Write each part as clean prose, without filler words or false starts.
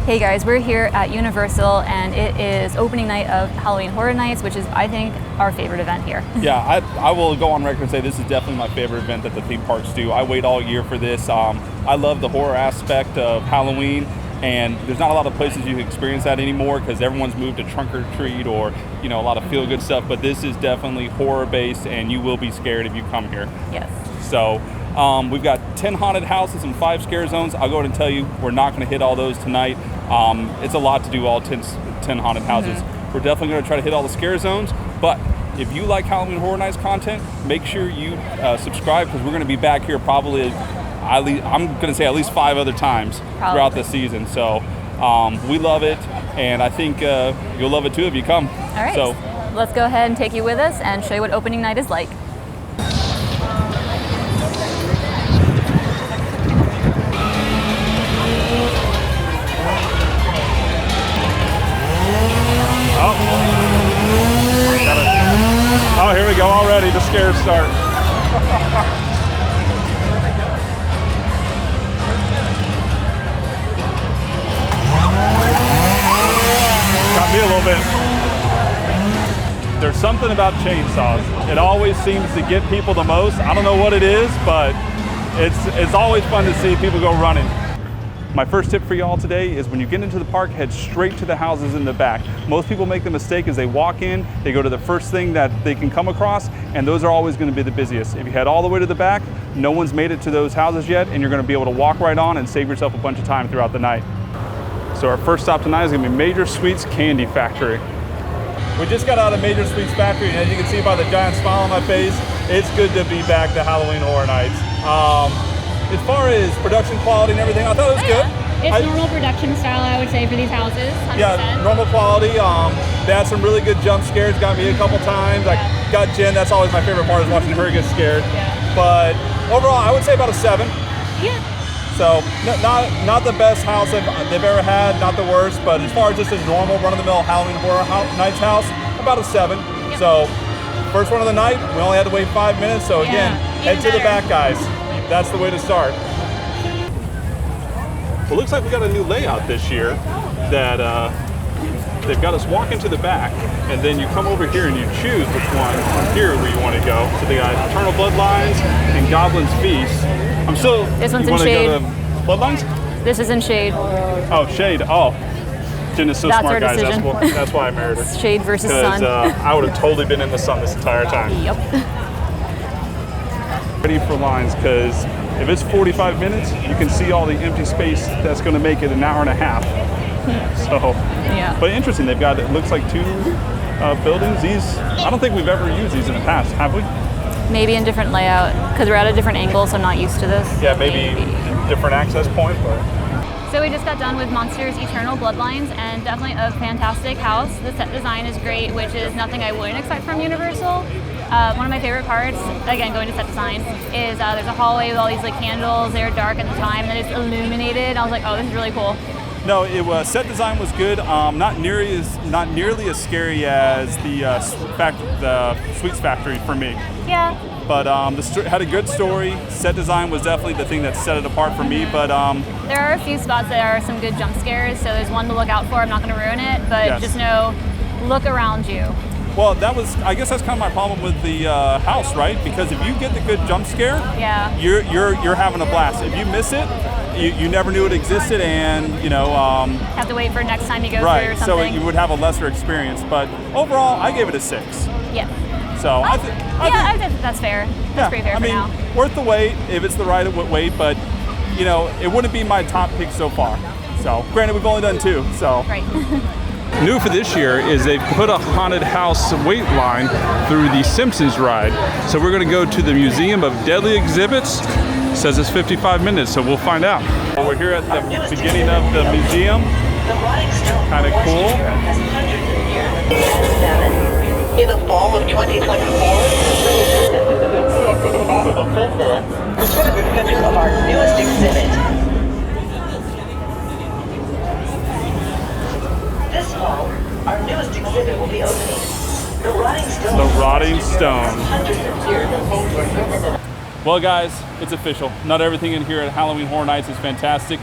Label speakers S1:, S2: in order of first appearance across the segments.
S1: Hey guys, we're here at Universal and it is opening night of Halloween Horror Nights, which is, I think, our favorite event here.
S2: Yeah, I will go on record and say this is definitely my favorite event that the theme parks do. I wait all year for this. I love the horror aspect of Halloween, and there's not a lot of places you can experience that anymore because everyone's moved to trunk or treat or, you know, a lot of feel-good stuff, but this is definitely horror-based and you will be scared if you come here.
S1: Yes.
S2: So we've got 10 haunted houses and 5 scare zones. I'll go ahead and tell you, we're not going to hit all those tonight. It's a lot to do all 10 haunted houses. Mm-hmm. We're definitely going to try to hit all the scare zones, but if you like Halloween Horror Nights content, make sure you subscribe because we're going to be back here probably, I'm going to say at least 5 other times throughout the season. So we love it, and I think you'll love it too if you come.
S1: All right, so let's go ahead and take you with us and show you what opening night is like.
S2: Oh, here we go already, the scares start. Got me a little bit. There's something about chainsaws. It always seems to get people the most. I don't know what it is, but it's always fun to see people go running. My first tip for y'all today is when you get into the park, head straight to the houses in the back. Most people make the mistake as they walk in, they go to the first thing that they can come across, and those are always going to be the busiest. If you head all the way to the back, no one's made it to those houses yet, and you're going to be able to walk right on and save yourself a bunch of time throughout the night. So our first stop tonight is going to be Major Sweets Candy Factory. We just got out of Major Sweets Factory, and as you can see by the giant smile on my face, it's good to be back to Halloween Horror Nights. As far as production quality and everything, I thought it was good.
S3: It's normal production style, I would say, for these houses. 100%.
S2: Yeah, normal quality. They had some really good jump scares, got me a couple times. I got Jen, that's always my favorite part, is watching her get scared.
S3: Yeah.
S2: But overall, I would say about a 7.
S3: Yeah.
S2: So, not the best house they've ever had, not the worst, but as far as just a normal run-of-the-mill Halloween Horror Nights house, about a 7. Yep. So, first one of the night, we only had to wait 5 minutes, so again, head to the back, guys. That's the way to start. Well, looks like we got a new layout this year that they've got us walk into the back, and then you come over here and you choose which one from here where you want to go. So they got Eternal Bloodlines and Goblin's Feast. I'm still.
S1: This one's in shade.
S2: Go to Bloodlines?
S1: This is in shade.
S2: Oh, shade. Oh. Jen is so smart, guys. That's why I married her.
S1: Shade versus sun.
S2: Because I would have totally been in the sun this entire time.
S1: Yep.
S2: Ready for lines, because if it's 45 minutes, you can see all the empty space that's going to make it an hour and a half. So, yeah. But interesting, they've got, it looks like 2 buildings. These, I don't think we've ever used these in the past, have we?
S1: Maybe in different layout, because we're at a different angle, so I'm not used to this.
S2: Yeah, maybe different access point, but.
S1: So we just got done with Monsters Eternal Bloodlines, and definitely a fantastic house. The set design is great, which is nothing I wouldn't expect from Universal. One of my favorite parts, again, going to set design, is there's a hallway with all these like candles. They were dark at the time, and then it's illuminated. I was like, oh, this is really cool.
S2: No, it was, set design was good. Not nearly as scary as the Sweets Factory for me.
S1: Yeah.
S2: But had a good story. Set design was definitely the thing that set it apart for me. But
S1: there are a few spots that are some good jump scares, so there's one to look out for. I'm not going to ruin it, but just know, look around you.
S2: Well, I guess that's kind of my problem with the house, right? Because if you get the good jump scare, you're having a blast. If you miss it, you never knew it existed, and you know
S1: have to wait for next time you go through or something.
S2: So you would have a lesser experience. But overall, I gave it a 6.
S1: Yeah.
S2: So I think
S1: that's fair. That's pretty fair for now.
S2: Worth the wait if it's the right wait, but you know it wouldn't be my top pick so far. So granted, we've only done 2. So
S1: right.
S2: New for this year is they've put a haunted house wait line through the Simpsons ride. So we're going to go to the Museum of Deadly Exhibits. It says it's 55 minutes, so we'll find out. Well, we're here at the beginning of the museum. Kind of cool.
S4: In the fall of 2024, of our newest exhibit. This fall, our newest exhibit will be opening. The Rotting Stone.
S2: Well, guys, it's official. Not everything in here at Halloween Horror Nights is fantastic.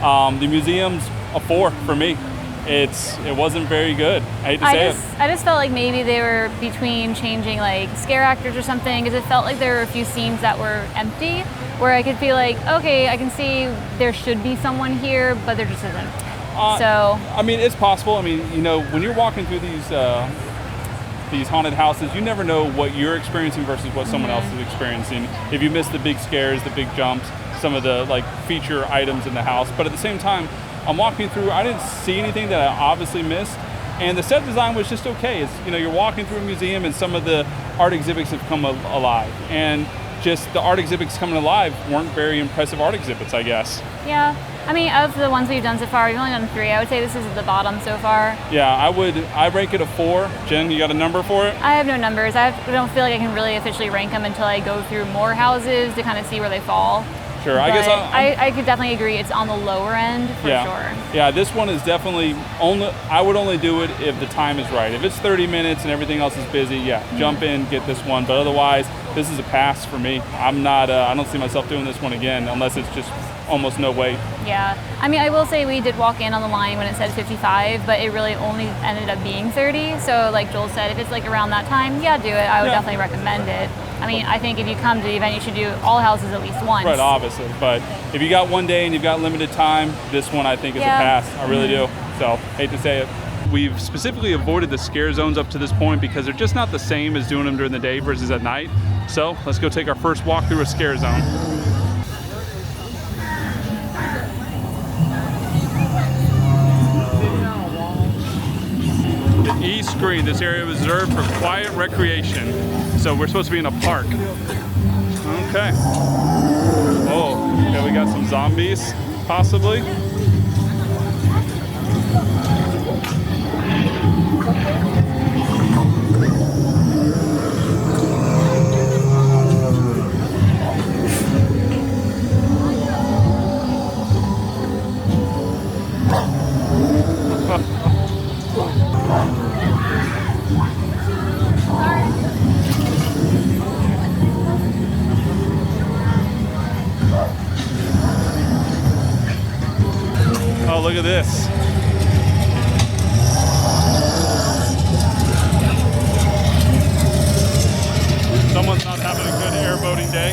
S2: The museum's a 4 for me. It wasn't very good. I hate to say it.
S1: I just felt like maybe they were between changing like scare actors or something, because it felt like there were a few scenes that were empty, where I could feel like, okay, I can see there should be someone here, but there just isn't. So
S2: I mean, it's possible. I mean, you know, when you're walking through these haunted houses, you never know what you're experiencing versus what someone else is experiencing. If you miss the big scares, the big jumps, some of the like feature items in the house, but at the same time, I'm walking through, I didn't see anything that I obviously missed, and the set design was just okay. It's, you know, you're walking through a museum and some of the art exhibits have come alive, and just the art exhibits coming alive weren't very impressive art exhibits, I guess.
S1: yeah, I mean, of the ones we've done so far, we've only done 3. I would say this is at the bottom so far.
S2: Yeah, I rank it a 4. Jen, you got a number for it?
S1: I have no numbers. I don't feel like I can really officially rank them until I go through more houses to kind of see where they fall.
S2: Sure,
S1: But
S2: I guess
S1: I could definitely agree it's on the lower end for
S2: yeah.
S1: sure.
S2: Yeah, this one is definitely I would only do it if the time is right. If it's 30 minutes and everything else is busy, yeah, jump in, get this one. But otherwise, this is a pass for me. I'm not. I don't see myself doing this one again unless it's just almost no wait.
S1: Yeah, I mean, I will say we did walk in on the line when it said 55, but it really only ended up being 30. So like Joel said, if it's like around that time, yeah, do it. I would definitely recommend it. I mean, I think if you come to the event, you should do all houses at least once.
S2: Right, obviously. But if you got one day and you've got limited time, this one I think is a pass. I really do. So, hate to say it. We've specifically avoided the scare zones up to this point because they're just not the same as doing them during the day versus at night. So, let's go take our first walk through a scare zone. The E screen, this area was reserved for quiet recreation. So we're supposed to be in a park. Okay. Oh, yeah, we got some zombies, possibly. Oh, look at this. Someone's not having a good airboating day.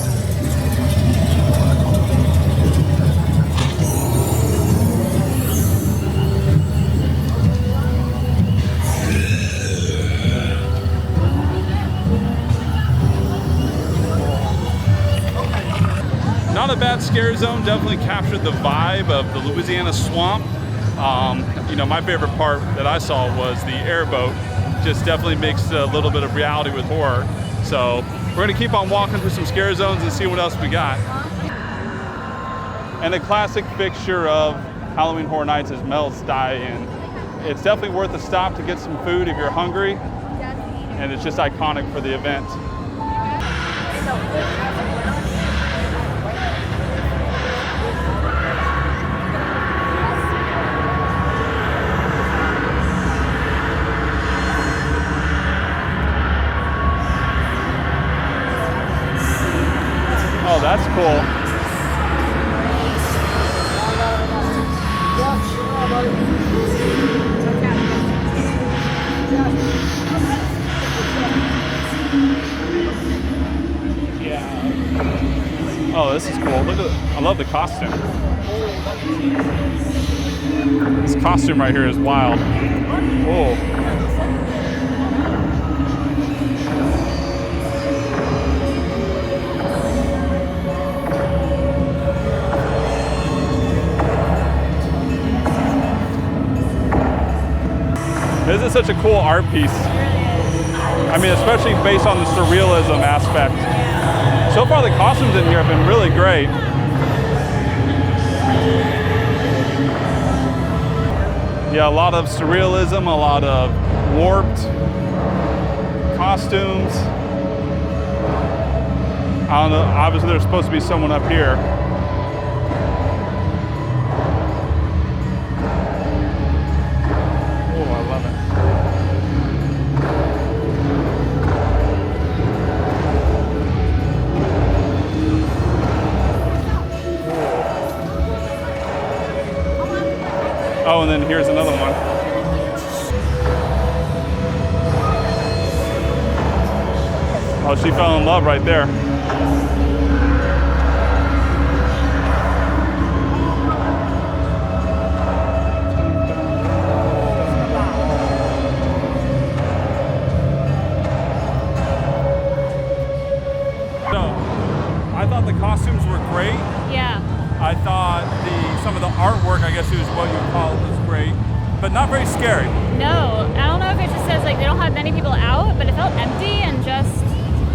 S2: Not a bad scare zone, definitely captured the vibe of the Louisiana swamp. You know, my favorite part that I saw was the airboat. Just definitely mixed a little bit of reality with horror. So we're gonna keep on walking through some scare zones and see what else we got. And a classic fixture of Halloween Horror Nights is Mel's Die-In. It's definitely worth a stop to get some food if you're hungry, and it's just iconic for the event. Oh, that's cool. Oh, this is cool. Look at I love the costume. This costume right here is wild. Whoa. This is such a cool art piece. I mean, especially based on the surrealism aspect. So far, the costumes in here have been really great. Yeah, a lot of surrealism, a lot of warped costumes. I don't know, obviously there's supposed to be someone up here. Oh, I love it. Oh, and then here's another one. Oh, she fell in love right there. I thought the costumes were great.
S1: Yeah.
S2: I thought some of the artwork, I guess is what you would call it, was great, but not very scary.
S1: No, I don't know if it just says like they don't have many people out, but it felt empty and just,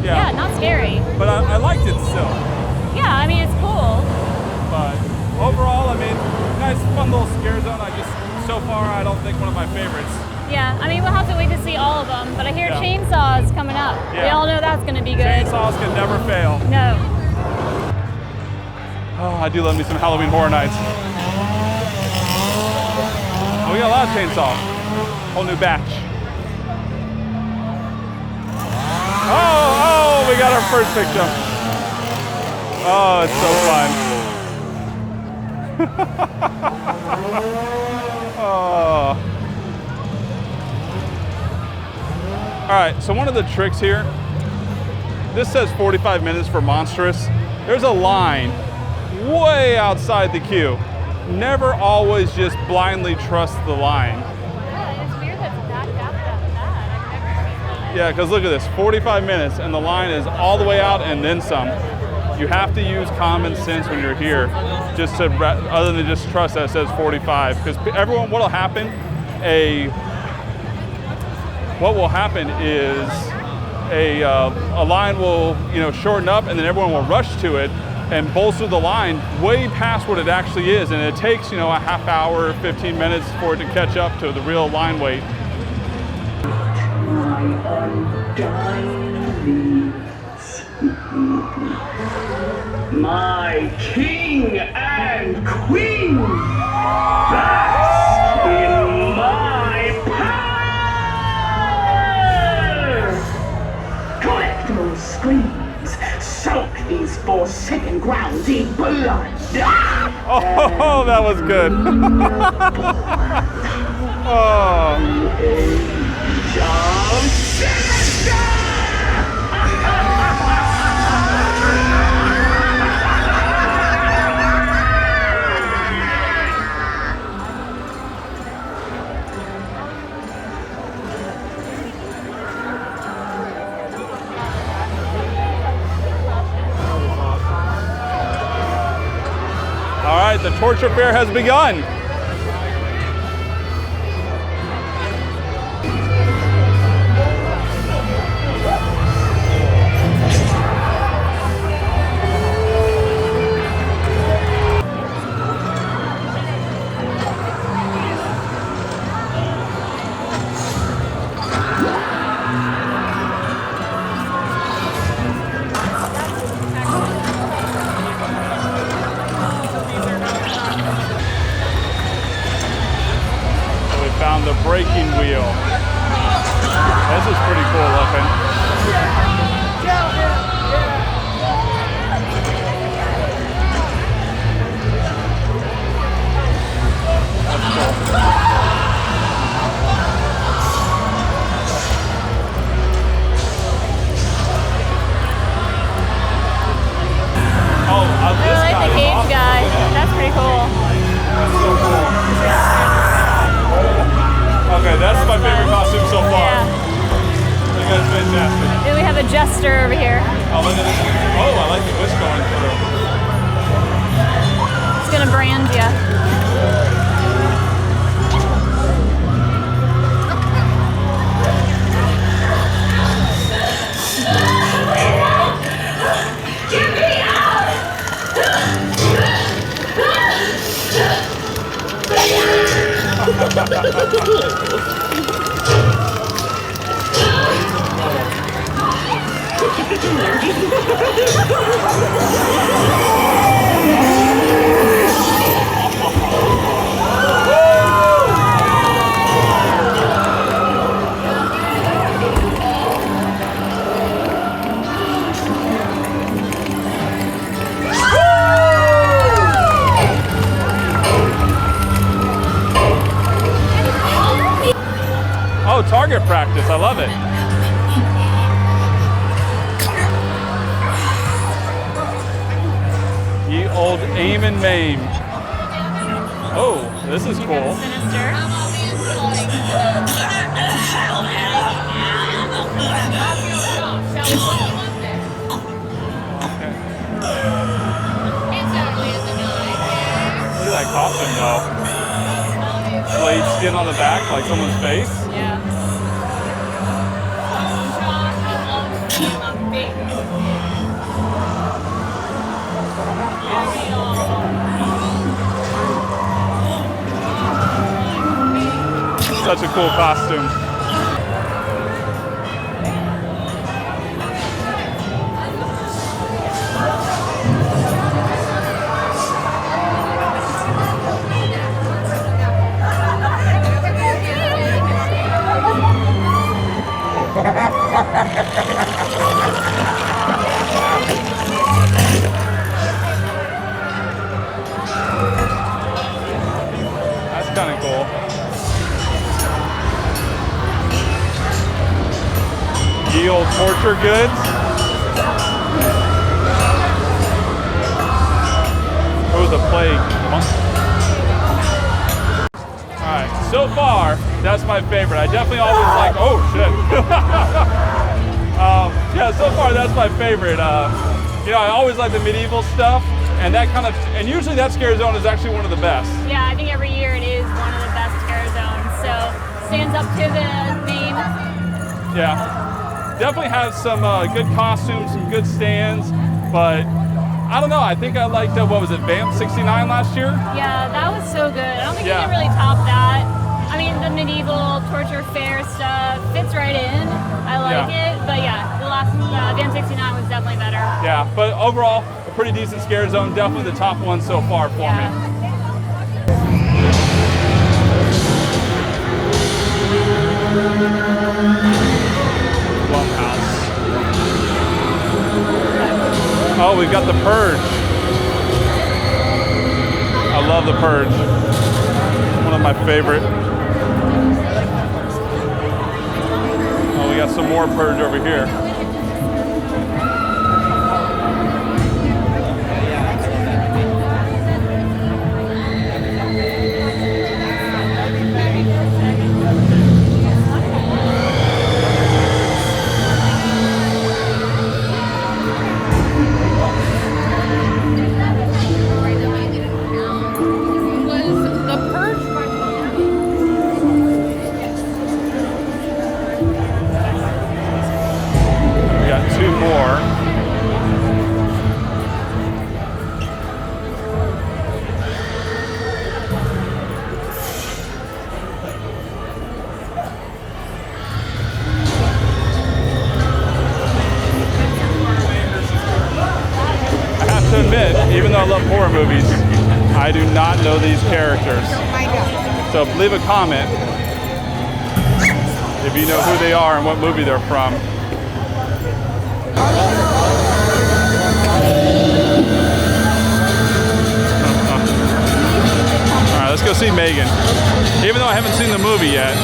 S1: yeah not scary.
S2: But I liked it still.
S1: Yeah, I mean, it's cool.
S2: But overall, I mean, nice, fun little scare zone. So far, I don't think one of my favorites.
S1: Yeah, I mean, we'll have to wait to see all of them, but I hear chainsaws coming up.
S2: Yeah.
S1: We all know that's going to be good.
S2: Chainsaws can never fail.
S1: No.
S2: Oh, I do love me some Halloween Horror Nights. Oh, we got a lot of chainsaws. Whole new batch. Oh, we got our first victim. Oh, it's so fun. Oh. All right, so one of the tricks here, this says 45 minutes for Monstrous. There's a line way outside the queue. Never always just blindly trust the line.
S1: Yeah, it's weird that it's backed up that bad. I've never seen that.
S2: Yeah, because look at this, 45 minutes and the line is all the way out and then some. You have to use common sense when you're here, just to, other than just trust that it says 45. Because everyone, what will happen is a line will shorten up and then everyone will rush to it and bolster the line way past what it actually is, and it takes a half hour, 15 minutes for it to catch up to the real line weight.
S4: My king and queen, bask in my power! Collect those screams, soak these forsaken grounds in blood!
S2: Oh, that was good. Oh. All right, the torture fair has begun. The braking wheel. This is pretty cool looking. That's cool. Oh, this
S1: I like the cage
S2: awesome.
S1: guy. That's pretty cool.
S2: That's so cool. Okay, that's my favorite costume so far.
S1: Yeah.
S2: I think that's fantastic.
S1: Then we have a jester over here.
S2: Oh, look at this. Oh, I like the wish going through.
S1: It's gonna brand you.
S4: Get me out!
S2: target practice. I love it. Ye old aim and maim. Oh, this is cool.
S1: Sinister.
S2: Look at that costume though. Blade skin on the back like someone's face.
S1: Yeah.
S2: Such a cool costume. That's kind of cool. Ye old torture goods. Oh, the plague. All right, so far, that's my favorite. I definitely always like, oh shit. Yeah, so far that's my favorite. You know, I always like the medieval stuff, and that kind of, and usually that scare zone is actually one of the best.
S1: Yeah, I think every year it is one of the best scare zones, so stands up to the name.
S2: Yeah. Definitely has some good costumes, some good stands, but I don't know. I think I liked, what was it, Vamp 69 last year?
S1: Yeah, that was so good. I don't think
S2: Yeah.
S1: you can really top that. I mean, the medieval torture fair stuff fits right in. I like it, but yeah, the last Vamp 69 was definitely better.
S2: Yeah, but overall, a pretty decent scare zone. Definitely the top one so far for me. Blumhouse. Oh, we've got the Purge. I love the Purge. One of my favorite. Oh, we got some more Purge over here. Even though I love horror movies, I do not know these characters. So leave a comment if you know who they are and what movie they're from. All right, let's go see Megan. Even though I haven't seen the movie yet.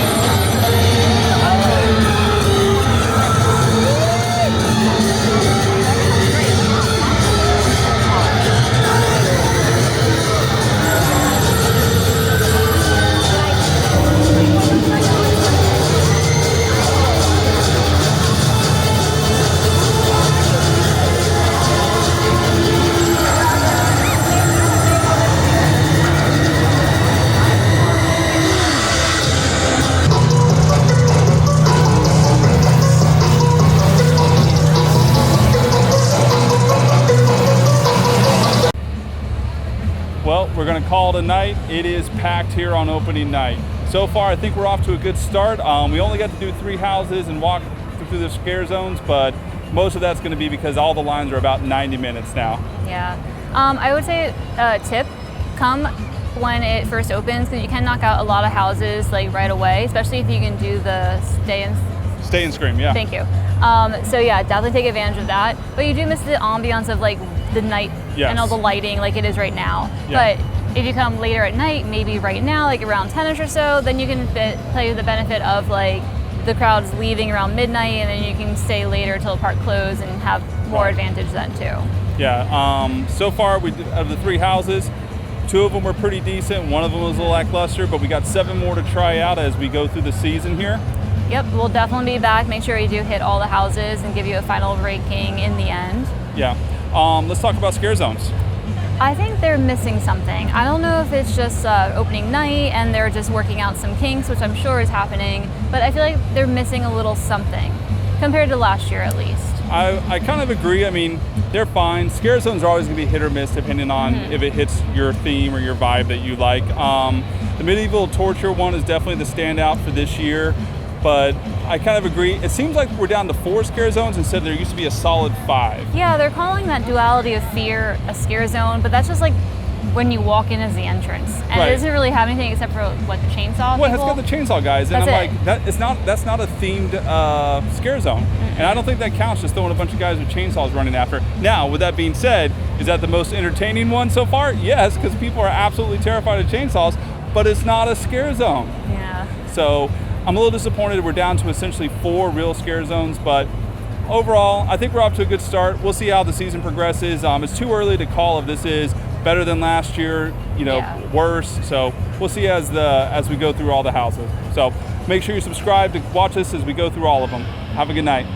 S2: Well, we're going to call it a night. It is packed here on opening night. So far, I think we're off to a good start. We only got to do 3 houses and walk through the scare zones, but most of that's going to be because all the lines are about 90 minutes now.
S1: Yeah. I would say tip, come when it first opens, because you can knock out a lot of houses like right away, especially if you can do the stay and scream. Yeah. Thank you. So yeah, definitely take advantage of that. But you do miss the ambiance of like the night and all the lighting like it is right now. Yeah. But if you come later at night, maybe right now, like around 10ish or so, then you can play with the benefit of like the crowd's leaving around midnight, and then you can stay later till the park closes and have more advantage then too.
S2: Yeah, so far out of the 3 houses, 2 of them were pretty decent, 1 of them was a little lackluster, but we got 7 more to try out as we go through the season here.
S1: Yep, we'll definitely be back. Make sure you do hit all the houses and give you a final ranking in the end.
S2: Yeah, let's talk about scare zones.
S1: I think they're missing something. I don't know if it's just opening night and they're just working out some kinks, which I'm sure is happening, but I feel like they're missing a little something compared to last year at least.
S2: I kind of agree. I mean, they're fine. Scare zones are always going to be hit or miss depending on if it hits your theme or your vibe that you like. The medieval torture one is definitely the standout for this year, but I kind of agree. It seems like we're down to 4 scare zones instead there used to be a solid 5.
S1: Yeah, they're calling that duality of fear a scare zone, but that's just like when you walk in as the entrance, and it doesn't really have anything except for like the chainsaw.
S2: Well, it's got the chainsaw guys, and that's not a themed scare zone, and I don't think that counts. Just throwing a bunch of guys with chainsaws running after. Now, with that being said, is that the most entertaining one so far? Yes, because people are absolutely terrified of chainsaws, but it's not a scare zone.
S1: Yeah.
S2: So I'm a little disappointed. We're down to essentially 4 real scare zones, but overall, I think we're off to a good start. We'll see how the season progresses. It's too early to call if this is better than last year, worse. So we'll see as we go through all the houses. So make sure you subscribe to watch us as we go through all of them. Have a good night.